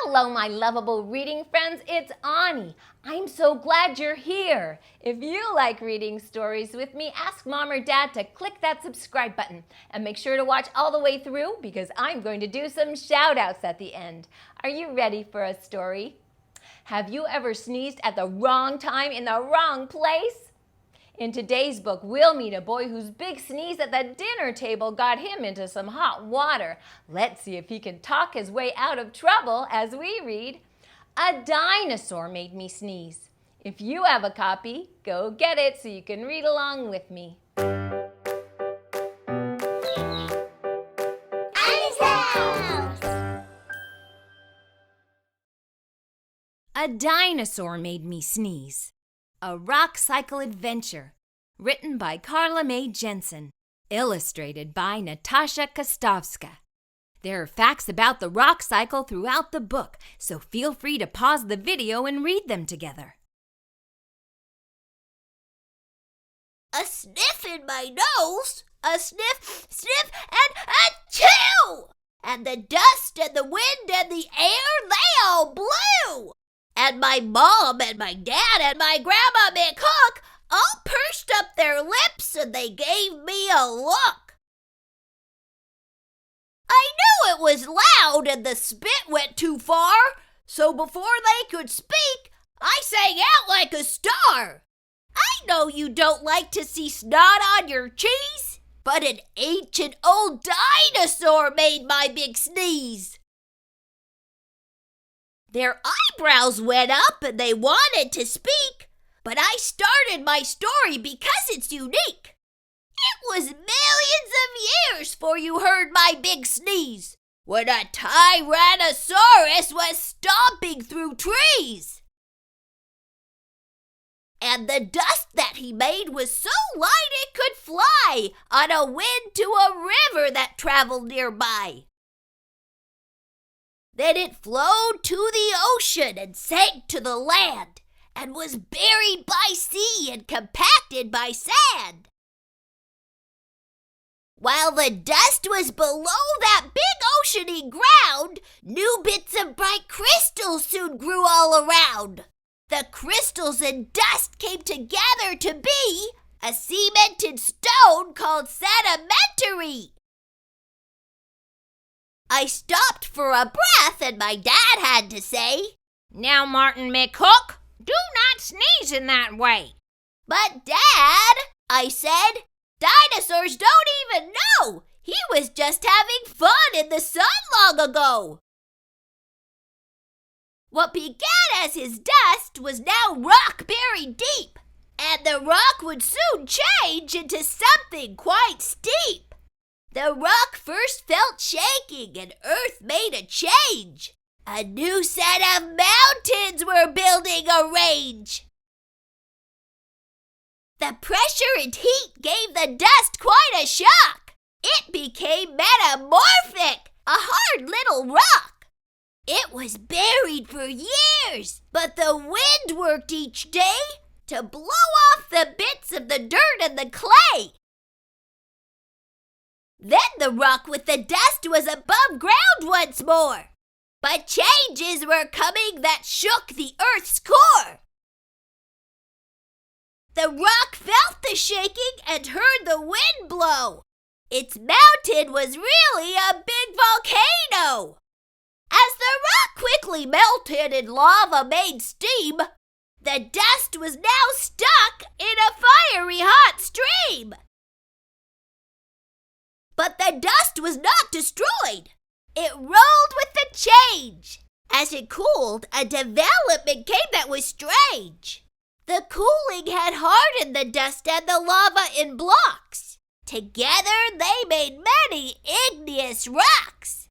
Hello, my lovable reading friends. It's Awnie. I'm so glad you're here. If you like reading stories with me, ask Mom or Dad to click that subscribe button and make sure to watch all the way through because I'm going to do some shout outs at the end. Are you ready for a story? Have you ever sneezed at the wrong time in the wrong place? In today's book, we'll meet a boy whose big sneeze at the dinner table got him into some hot water. Let's see if he can talk his way out of trouble as we read, A Dinosaur Made Me Sneeze. If you have a copy, go get it so you can read along with me. A Dinosaur Made Me Sneeze. A Rock Cycle Adventure, written by Carla Mae Jensen, illustrated by Natasha Kostovska. There are facts about the rock cycle throughout the book, so feel free to pause the video and read them together. A sniff in my nose, a sniff, sniff, and achoo! And the dust and the wind and the air, they all blew! And my mom and my dad and my grandma McCook all pursed up their lips and they gave me a look. I knew it was loud and the spit went too far, so before they could speak, I sang out like a star. I know you don't like to see snot on your cheese, but an ancient old dinosaur made my big sneeze. Their eyebrows went up and they wanted to speak, but I started my story because it's unique. It was millions of years before you heard my big sneeze, when a Tyrannosaurus was stomping through trees. And the dust that he made was so light it could fly on a wind to a river that traveled nearby. Then it flowed to the ocean and sank to the land and was buried by sea and compacted by sand. While the dust was below that big oceany ground, new bits of bright crystals soon grew all around. The crystals and dust came together to be a cemented stone called sedimentary. I stopped for a breath and my dad had to say, "Now, Martin McCook, do not sneeze in that way." "But Dad," I said, "dinosaurs don't even know. He was just having fun in the sun long ago." What began as his dust was now rock buried deep, and the rock would soon change into something quite steep. The rock first felt shaking and earth made a change. A new set of mountains were building a range. The pressure and heat gave the dust quite a shock. It became metamorphic, a hard little rock. It was buried for years, but the wind worked each day to blow off the bits of the dirt and the clay. Then the rock with the dust was above ground once more. But changes were coming that shook the earth's core. The rock felt the shaking and heard the wind blow. Its mountain was really a big volcano. As the rock quickly melted and lava made steam, the dust was now stuck in a fiery hot stream. But the dust was not destroyed. It rolled with the change. As it cooled, a development came that was strange. The cooling had hardened the dust and the lava in blocks. Together, they made many igneous rocks.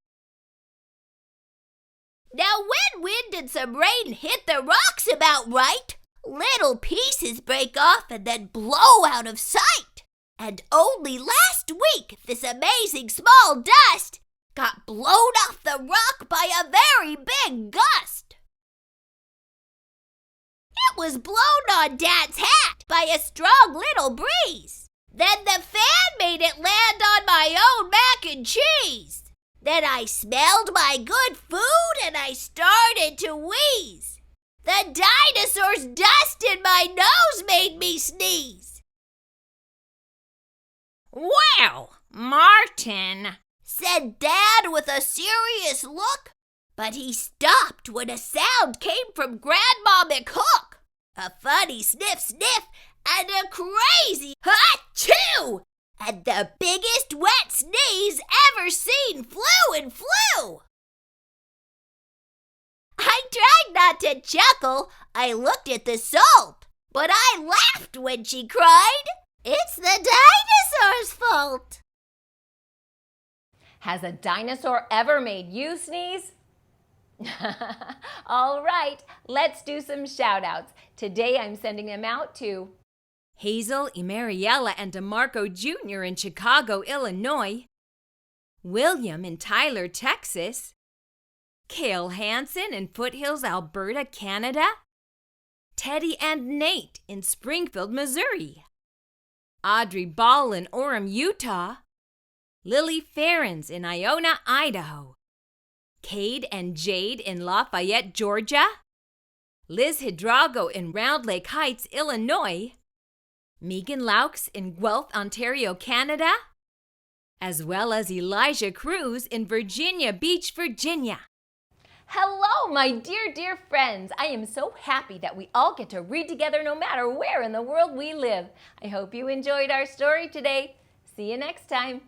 Now, when wind and some rain hit the rocks about right, little pieces break off and then blow out of sight. And only last week, this amazing small dust got blown off the rock by a very big gust. It was blown on Dad's hat by a strong little breeze. Then the fan made it land on my own mac and cheese. Then I smelled my good food and I started to wheeze. The dinosaur's dust in my nose made me sneeze. Well, Martin, Said Dad with a serious look, but he stopped when a sound came from Grandma McHook. A funny sniff sniff and a crazy ha-choo! And the biggest wet sneeze ever seen flew and flew. I tried not to chuckle. I looked at the salt, but I laughed when she cried, "It's the dinosaur's fault." Has a dinosaur ever made you sneeze? All right, let's do some shout-outs. Today I'm sending them out to Hazel, Emariella, and Demarco Jr. in Chicago, Illinois. William in Tyler, Texas. Cale Hanson in Foothills, Alberta, Canada. Teddy and Nate in Springfield, Missouri. Audrey Ball in Orem, Utah. Lilly Farrens in Iona, Idaho. Cade and Jade in Lafayette, Georgia. Liz Hidrogo in Round Lake Heights, Illinois. Megan Loucks in Guelph, Ontario, Canada. As well as Elijah Cruz in Virginia Beach, Virginia. Hello, my dear friends. I am so happy that we all get to read together no matter where in the world we live. I hope you enjoyed our story today. See you next time.